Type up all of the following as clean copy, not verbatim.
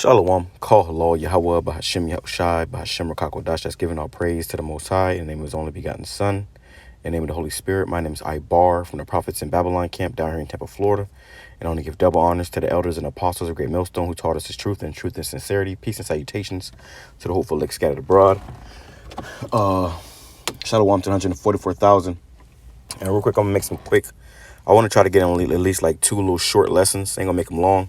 Shalom, call halal, YAHAWAH, BAHASHAM, BAHASHAM, QADASH. That's giving all praise to the Most High in the name of His only begotten Son, in the name of the Holy Spirit. My name is Ibar from the Prophets in Babylon camp down here in Tampa, Florida. And I want to give double honors to the elders and apostles of Great Millstone who taught us His truth and sincerity. Peace and salutations to the hopeful elect scattered abroad. Shalom to 144,000. And real quick, I'm going to make some quick. I want to try to get in at least like 2 little short lessons. Ain't going to make them long.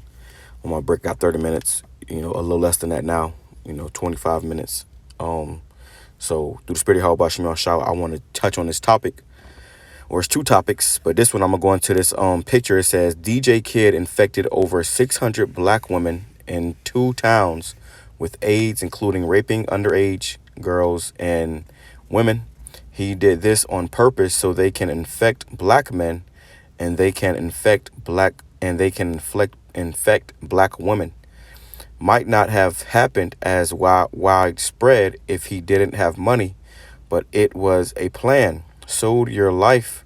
On my break, got 30 minutes. A little less than that now, 25 minutes. So through the spirit of YAHAWASHI, I want to touch on this topic, or it's 2 topics, but this one I'm gonna go into this picture. It says DJ Kid infected over 600 black women in 2 towns with AIDS, including raping underage girls and women. He did this on purpose so they can infect black men, and they can infect black women. Might not have happened as widespread if he didn't have money, but it was a plan. Sold your life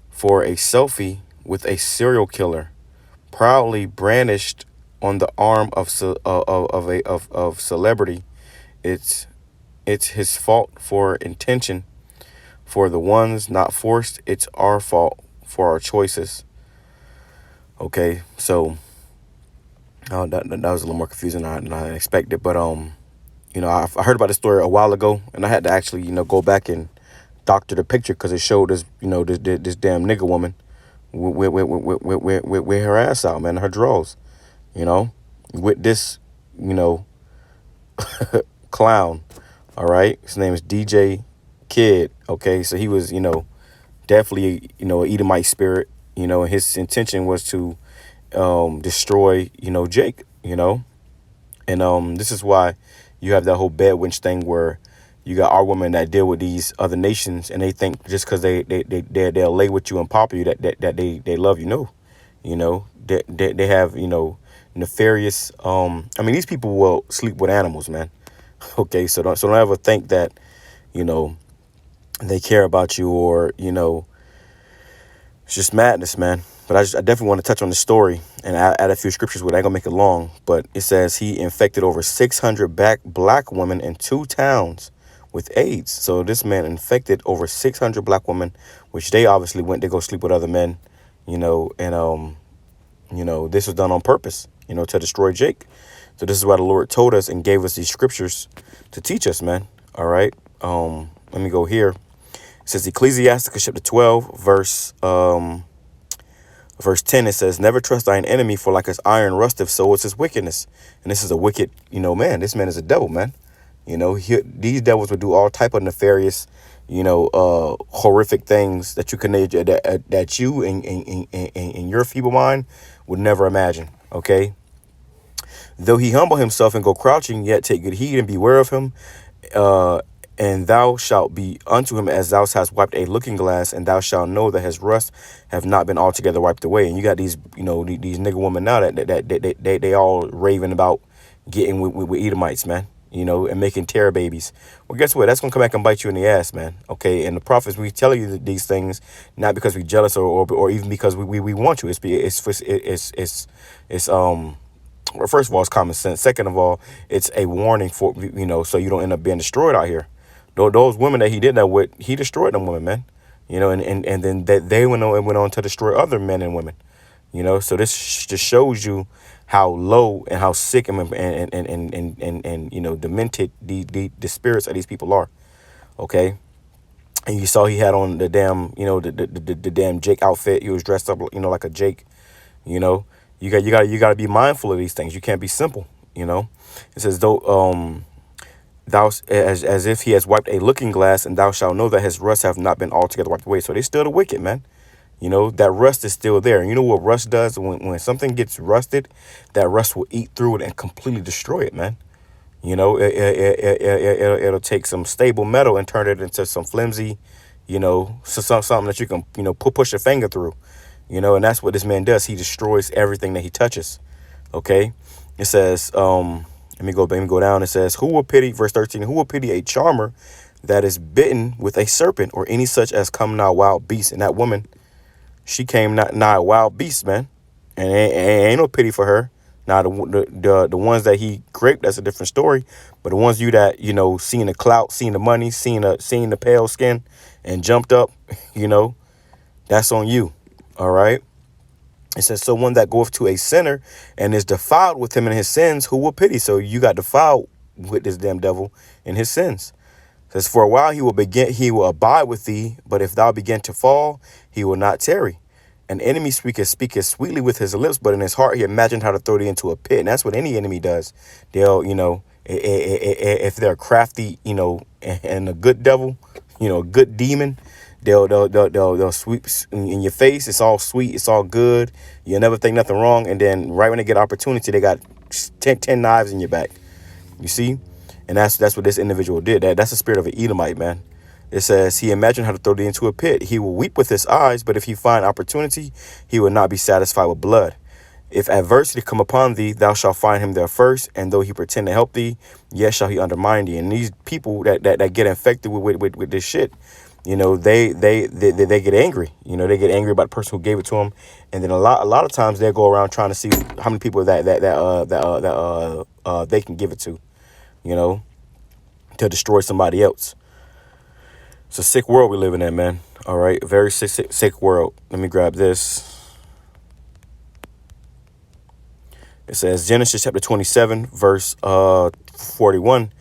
for a selfie with a serial killer, proudly brandished on the arm of celebrity. It's his fault for intention, for the ones not forced. It's our fault for our choices. Okay, so. That was a little more confusing than I expected. But, I heard about this story a while ago, and I had to actually, go back and doctor the picture because it showed this, this damn nigga woman with her ass out, man, her drawers, with this, clown. All right. His name is DJ Kid. Okay. So he was, definitely, an Edomite spirit, and his intention was to destroy, Jake, and this is why you have that whole bed wench thing where you got our women that deal with these other nations, and they think just because they'll lay with you and pop you that they love you. No, they have nefarious. These people will sleep with animals, man. Okay, so don't ever think that they care about you, or it's just madness, man. But I definitely want to touch on the story and add a few scriptures with it. I ain't gonna make it long, but it says he infected over 600 black women in 2 towns with AIDS. So this man infected over 600 black women, which they obviously went to go sleep with other men, and this was done on purpose, to destroy Jake. So this is why the Lord told us and gave us these scriptures to teach us, man. All right. Let me go here. It says Ecclesiasticus chapter 12, Verse 10, it says, never trust thine enemy, for like as iron rusteth, so is his wickedness. And this is a wicked, man. This man is a devil, man. These devils would do all type of nefarious, horrific things that you can that you in your feeble mind would never imagine. Okay. Though he humble himself and go crouching, yet take good heed and beware of him. And thou shalt be unto him as thou hast wiped a looking glass, and thou shalt know that his rust have not been altogether wiped away. And you got these, these nigga women now that they all raving about getting with Edomites, man, and making terror babies. Well, guess what? That's gonna come back and bite you in the ass, man. Okay, and the prophets, we tell you these things not because we're jealous or even because we want to. Well, first of all, it's common sense. Second of all, it's a warning for so you don't end up being destroyed out here. Those women that he did that with, he destroyed them women, man. And then that they went on to destroy other men and women. So this just shows you how low and how sick and demented the spirits of these people are. Okay. And you saw he had on the damn, the damn Jake outfit. He was dressed up, like a Jake. You gotta be mindful of these things. You can't be simple. It says though thou as if he has wiped a looking glass, and thou shalt know that his rust have not been altogether wiped away. So they still the wicked, man. That rust is still there. And you know what rust does? When something gets rusted, that rust will eat through it and completely destroy it, man. It'll take some stable metal and turn it into some flimsy, something that you can, push your finger through, and that's what this man does. He destroys everything that he touches. Okay. It says, let me go down. It says, who will pity, verse 13, who will pity a charmer that is bitten with a serpent, or any such as come nigh wild beast? And that woman, she came nigh wild beast, man. And ain't no pity for her. Now the ones that he graped, that's a different story. But the ones you that, you know, seen the clout, seen the money, seen the pale skin and jumped up, you know, that's on you. All right. It says, so one that goeth to a sinner and is defiled with him in his sins, who will pity? So you got defiled with this damn devil in his sins. It says, for a while he will abide with thee, but if thou begin to fall, he will not tarry. An enemy speaketh sweetly with his lips, but in his heart he imagined how to throw thee into a pit. And that's what any enemy does. They'll, you know, if they're crafty, you know, and a good devil, you know, a good demon, they'll sweep in your face. It's all sweet. It's all good. You'll never think nothing wrong. And then right when they get opportunity, they got 10 knives in your back. You see? And that's what this individual did. That's the spirit of an Edomite, man. It says, he imagined how to throw thee into a pit. He will weep with his eyes, but if he find opportunity, he will not be satisfied with blood. If adversity come upon thee, thou shalt find him there first, and though he pretend to help thee, yet shall he undermine thee. And these people that get infected with this shit, you know, they get angry. You know, they get angry about the person who gave it to them, and then a lot of times they go around trying to see how many people that they can give it to, you know, to destroy somebody else. It's a sick world we live in, man. All right, a very sick world. Let me grab this. It says Genesis chapter 27, verse 41.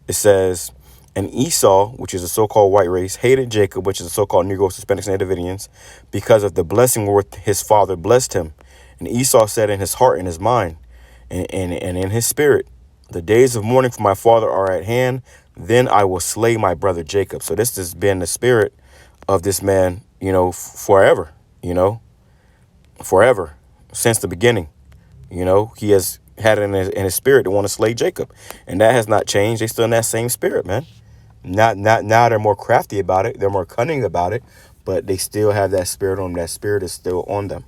It says, and Esau, which is a so-called white race, hated Jacob, which is a so-called Negroes, Hispanics, and Davidians, because of the blessing wherewith his father blessed him. And Esau said in his heart and his mind, and in his spirit, the days of mourning for my father are at hand. Then I will slay my brother Jacob. So this has been the spirit of this man, you know, forever, you know, forever, since the beginning. You know, he has had it in his spirit to want to slay Jacob. And that has not changed. They still in that same spirit, man. Not now they're more crafty about it. They're more cunning about it. But they still have that spirit on them. That spirit is still on them.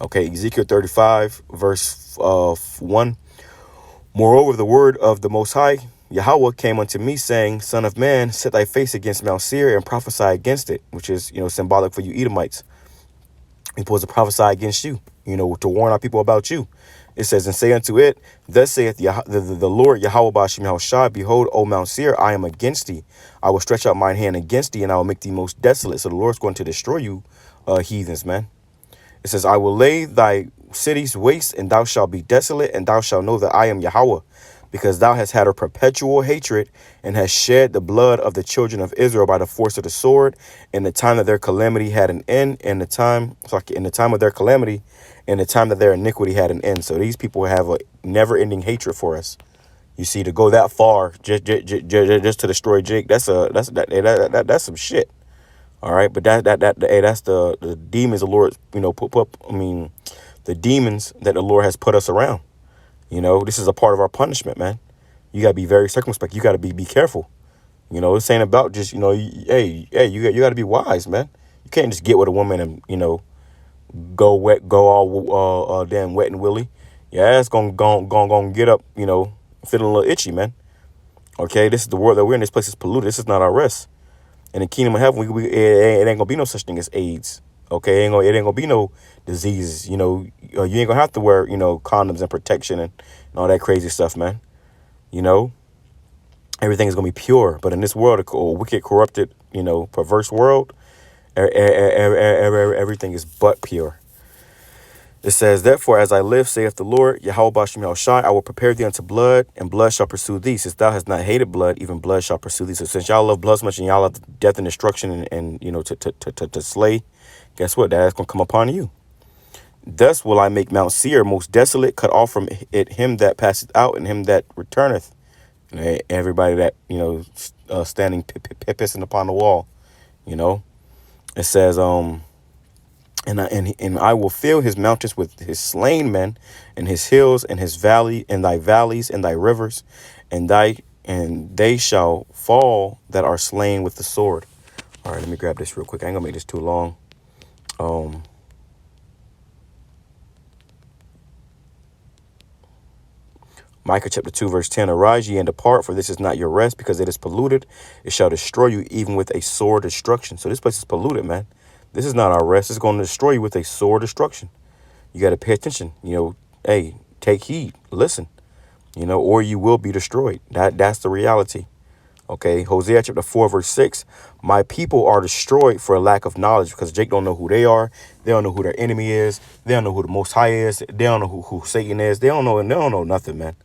Okay, Ezekiel 35, verse 1. Moreover, the word of the Most High, Yahawah, came unto me, saying, Son of man, set thy face against Mount Seir and prophesy against it, which is, you know, symbolic for you Edomites. He's supposed to prophesy against you, you know, to warn our people about you. It says, and say unto it, thus saith the Lord Yahawah BAHASHAM YAHAWASHI, behold, O Mount Seir, I am against thee. I will stretch out mine hand against thee, and I will make thee most desolate. So the Lord's going to destroy you, heathens, man. It says, I will lay thy cities waste, and thou shalt be desolate, and thou shalt know that I am Yahawah, because thou hast had a perpetual hatred, and hast shed the blood of the children of Israel by the force of the sword, in the time that their calamity had an end, in the time of their calamity, in the time that their iniquity had an end. So these people have a never-ending hatred for us. You see, to go that far just to destroy Jake, that's some shit. All right, but that's the demons the Lord, you know, the demons that the Lord has put us around. You know, this is a part of our punishment, man. You gotta be very circumspect. You gotta be careful. You know, this ain't about just, you know, you gotta be wise, man. You can't just get with a woman and, you know, go all damn wet and willy. Your ass gonna get up, you know, feeling a little itchy, man. Okay, this is the world that we're in. This place is polluted. This is not our rest. In the kingdom of heaven, it ain't gonna be no such thing as AIDS. Okay, it ain't gonna be no diseases. You know, you ain't gonna have to wear, you know, condoms and protection and all that crazy stuff, man. You know, everything is gonna be pure. But in this world, a wicked, corrupted, you know, perverse world, everything is but pure. It says, therefore, as I live, saith the Lord, Yahawah BAHASHAM YAHAWASHI, I will prepare thee unto blood, and blood shall pursue thee. Since thou hast not hated blood, even blood shall pursue thee. So since y'all love blood so much and y'all love death and destruction and you know, to slay, guess what? That's going to come upon you. Thus will I make Mount Seir most desolate, cut off from it him that passeth out and him that returneth. Everybody that, you know, standing pissing upon the wall, you know. It says, and I will fill his mountains with his slain men, and his hills, and his valley, and thy valleys, and thy rivers, and they shall fall that are slain with the sword. All right, let me grab this real quick. I ain't gonna make this too long. Micah chapter 2, verse 10, arise ye and depart, for this is not your rest, because it is polluted. It shall destroy you even with a sore destruction. So this place is polluted, man. This is not our rest. It's going to destroy you with a sore destruction. You got to pay attention. You know, hey, take heed, listen, or you will be destroyed. That's the reality. Okay, Hosea chapter 4, verse 6. My people are destroyed for a lack of knowledge, because Jake don't know who they are. They don't know who their enemy is. They don't know who the Most High is. They don't know who Satan is. They don't know nothing, man.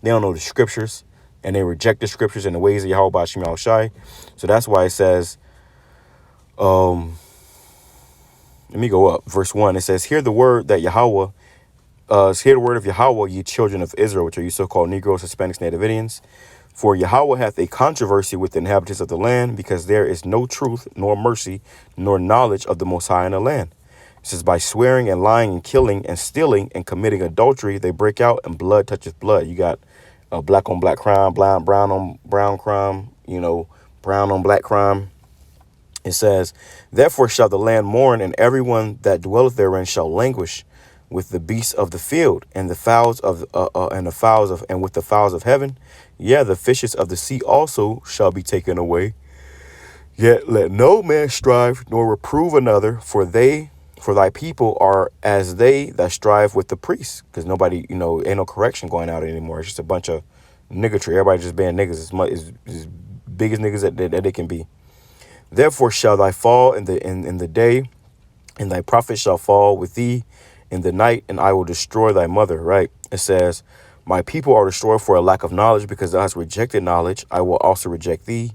They don't know the scriptures, and they reject the scriptures and the ways of YAHAWASHI. So that's why it says, let me go up. Verse 1, it says, hear the word of Yahawah, ye children of Israel, which are you so-called Negroes, Hispanics, Native Indians. For Yahawah hath a controversy with the inhabitants of the land, because there is no truth, nor mercy, nor knowledge of the Most High in the land. It says, by swearing and lying and killing and stealing and committing adultery, they break out, and blood toucheth blood. You got black on black crime, brown on brown crime, brown on black crime. It says, therefore shall the land mourn, and everyone that dwelleth therein shall languish, with the beasts of the field, and the fowls of and with the fowls of heaven. Yeah, the fishes of the sea also shall be taken away. Yet let no man strive nor reprove another, for thy people are as they that strive with the priests. Because nobody, ain't no correction going out anymore. It's just a bunch of niggatry. Everybody just being niggas as big as niggas that they can be. Therefore shall thy fall in the day, and thy prophet shall fall with thee in the night, and I will destroy thy mother. Right? It says, my people are destroyed for a lack of knowledge, because thou hast rejected knowledge. I will also reject thee,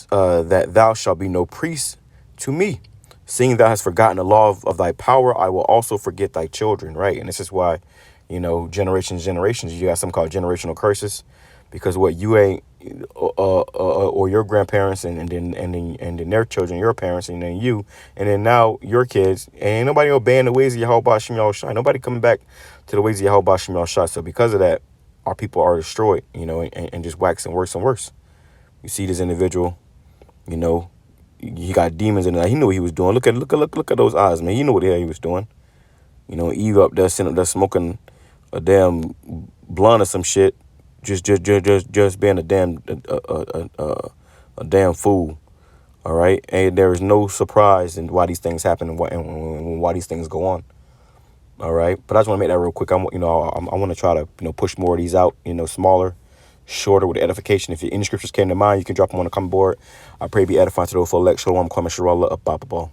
that thou shalt be no priest to me. Seeing thou hast forgotten the law of thy power, I will also forget thy children. Right? And this is why, generations, you got something called generational curses, because what you ain't, or your grandparents, and then their children, your parents, and then you, and then now your kids, ain't nobody obeying the ways of YAHAWASHI. Nobody coming back to the ways of YAHAWASHI. So because of that, our people are destroyed, and just waxing worse and worse. You see this individual, he got demons in there. He knew what he was doing. Look at those eyes, man. He knew what the hell he was doing. Eve up there sitting up there smoking a damn blunt or some shit. Just being a damn fool. All right, and there is no surprise in why these things happen, and why these things go on. All right, but I just want to make that real quick. I want to try to push more of these out. Smaller, shorter, with edification. If any scriptures came to mind, you can drop them on the comment board. I pray be edifying to those for lecture. I'm coming, Sharallah, up, ball.